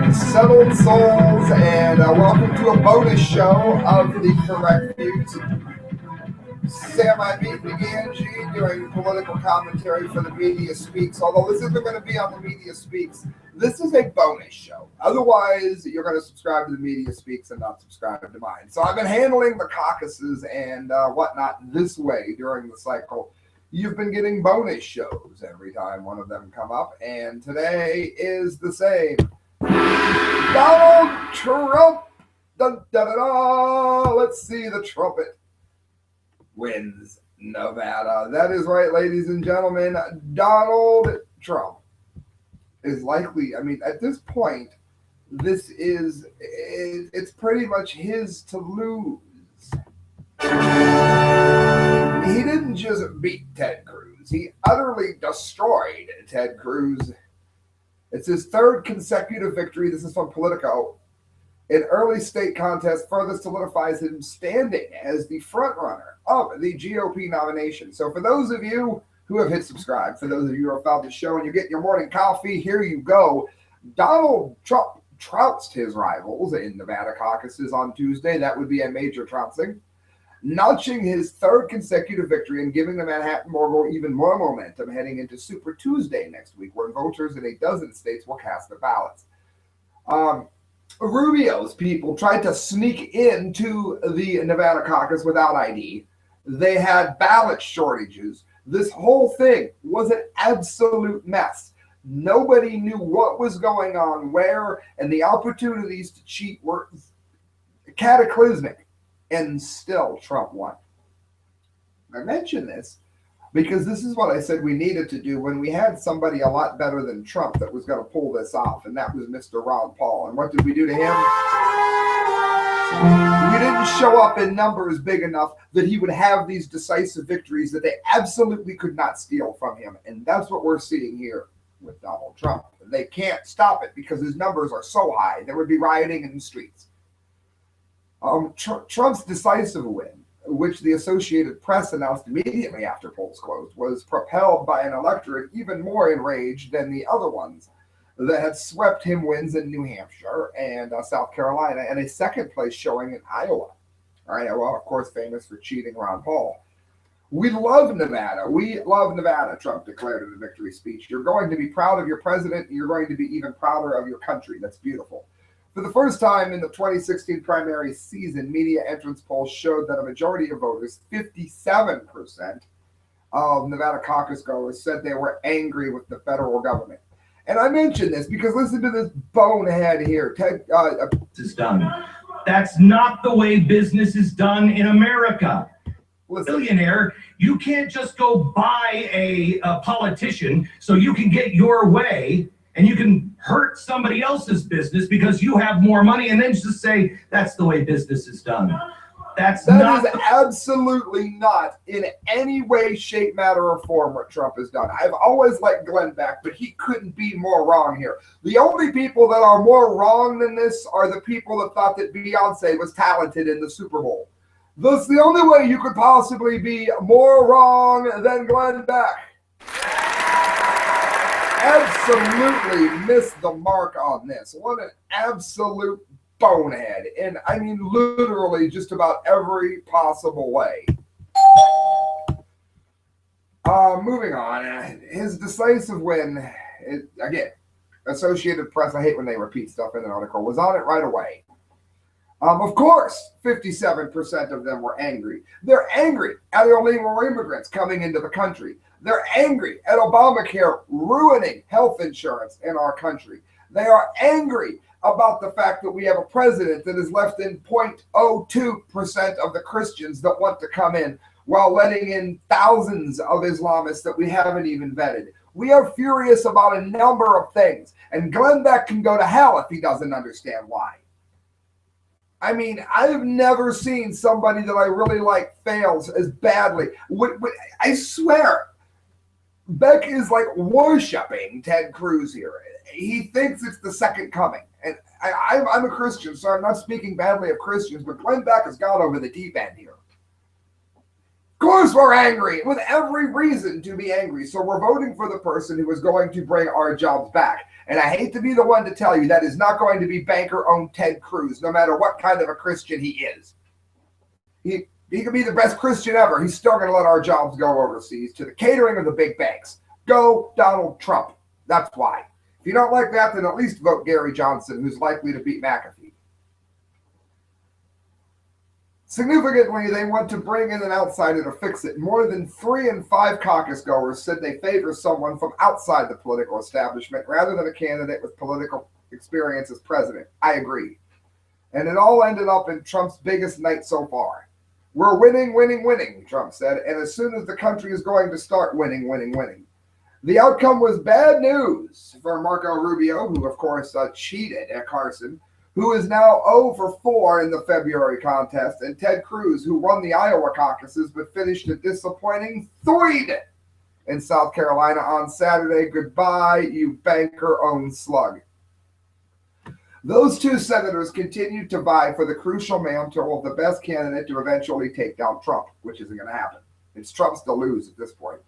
Unsettled souls, and welcome to a bonus show of the Correct Views. Sam, I beat McGangie doing political commentary for the Media Speaks. Although this isn't going to be on the Media Speaks, this is a bonus show. Otherwise, you're going to subscribe to the Media Speaks and not subscribe to mine. So I've been handling the caucuses and whatnot this way during the cycle. You've been getting bonus shows every time one of them come up, and today is the same. Donald Trump. Dun, dun, dun, dun. Let's see the trumpet. Wins Nevada. That is right, ladies and gentlemen. Donald Trump is likely, at this point, it's pretty much his to lose. He didn't just beat Ted Cruz. He utterly destroyed Ted Cruz. It's his third consecutive victory. This is from Politico. An early state contest further solidifies him standing as the frontrunner of the GOP nomination. So for those of you who have hit subscribe, for those of you who have found the show and you're getting your morning coffee, here you go. Donald Trump trounced his rivals in Nevada caucuses on Tuesday. That would be a major trouncing, notching his third consecutive victory and giving the Manhattan Mogul even more momentum heading into Super Tuesday next week, where voters in a dozen states will cast their ballots. Rubio's people tried to sneak into the Nevada caucus without ID. They had ballot shortages. This whole thing was an absolute mess. Nobody knew what was going on where, and the opportunities to cheat were cataclysmic. And still Trump won. I mention this because this is what I said we needed to do when we had somebody a lot better than Trump that was going to pull this off, and that was Mr. Ron Paul. And what did we do to him? We didn't show up in numbers big enough that he would have these decisive victories that they absolutely could not steal from him. And that's what we're seeing here with Donald Trump. They can't stop it because his numbers are so high. There would be rioting in the streets. Trump's decisive win, which the Associated Press announced immediately after polls closed, was propelled by an electorate even more enraged than the other ones that had swept him wins in New Hampshire and South Carolina, and a second place showing in Iowa. Iowa, of course, famous for cheating Ron Paul. We love Nevada. We love Nevada, Trump declared in a victory speech. You're going to be proud of your president, and you're going to be even prouder of your country. That's beautiful. For the first time in the 2016 primary season, media entrance polls showed that a majority of voters, 57% of Nevada caucus goers, said they were angry with the federal government. And I mention this because listen to this bonehead here. This is done. That's not the way business is done in America. Listen. Billionaire, you can't just go buy a politician so you can get your way. And you can hurt somebody else's business because you have more money and then just say, that's the way business is done. That is absolutely not in any way, shape, matter, or form what Trump has done. I've always liked Glenn Beck, but he couldn't be more wrong here. The only people that are more wrong than this are the people that thought that Beyonce was talented in the Super Bowl. That's the only way you could possibly be more wrong than Glenn Beck. Absolutely missed the mark on this. What an absolute bonehead. And I mean literally just about every possible way. Moving on. His decisive win, again, Associated Press, I hate when they repeat stuff in an article, was on it right away. Of course, 57% of them were angry. They're angry at illegal immigrants coming into the country. They're angry at Obamacare ruining health insurance in our country. They are angry about the fact that we have a president that is left in 0.02% of the Christians that want to come in while letting in thousands of Islamists that we haven't even vetted. We are furious about a number of things, and Glenn Beck can go to hell if he doesn't understand why. I mean, I've never seen somebody that I really like fails as badly. I swear, Beck is like worshiping Ted Cruz here. He thinks it's the second coming. And I'm a Christian, so I'm not speaking badly of Christians, but Glenn Beck has gone over the deep end here. Of course we're angry, with every reason to be angry. So we're voting for the person who is going to bring our jobs back. And I hate to be the one to tell you that is not going to be banker-owned Ted Cruz, no matter what kind of a Christian he is. He could be the best Christian ever. He's still going to let our jobs go overseas to the catering of the big banks. Go Donald Trump. That's why. If you don't like that, then at least vote Gary Johnson, who's likely to beat McAfee. Significantly, they want to bring in an outsider to fix it. More than 3 in 5 caucus goers said they favor someone from outside the political establishment rather than a candidate with political experience as president. I agree. And it all ended up in Trump's biggest night so far. We're winning, winning, winning, Trump said, and as soon as the country is going to start winning, winning, winning. The outcome was bad news for Marco Rubio, who, of course, cheated at Carson, who is now 0 for 4 in the February contest, and Ted Cruz, who won the Iowa caucuses but finished a disappointing 3rd in South Carolina on Saturday. Goodbye, you banker-owned slug. Those two senators continued to vie for the crucial mantle of the best candidate to eventually take down Trump, which isn't going to happen. It's Trump's to lose at this point.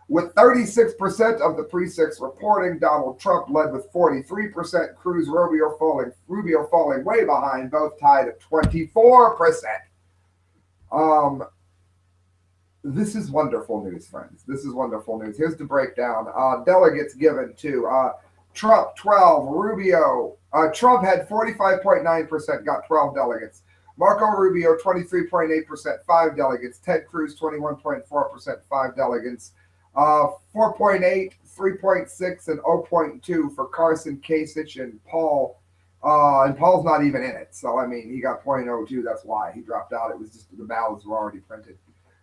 With 36% of the precincts reporting Donald Trump led with 43%, Cruz Rubio falling way behind, both tied at 24%. This is wonderful news, friends. This is wonderful news. Here's the breakdown. Delegates given to Trump 12, Rubio. Trump had 45.9%, got 12 delegates. Marco Rubio 23.8%, 5 delegates. Ted Cruz 21.4%, 5 delegates. 4.8, 3.6, and 0.2 for Carson, Kasich, and Paul. And Paul's not even in it. So, I mean, he got 0.02. That's why he dropped out. It was just the ballots were already printed.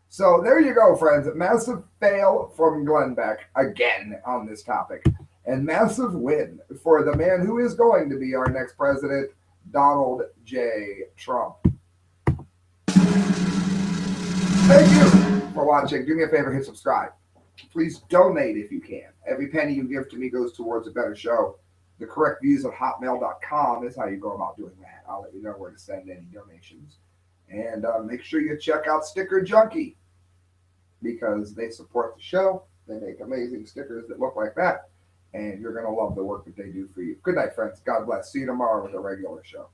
So there you go, friends. Massive fail from Glenn Beck again on this topic. And massive win for the man who is going to be our next president, Donald J. Trump. Thank you for watching. Do me a favor, hit subscribe. Please donate if you can. Every penny you give to me goes towards a better show. The correct views at hotmail.com is how you go about doing that. I'll let you know where to send any donations. And make sure you check out Sticker Junkie because they support the show. They make amazing stickers that look like that. And you're going to love the work that they do for you. Good night, friends. God bless. See you tomorrow with a regular show.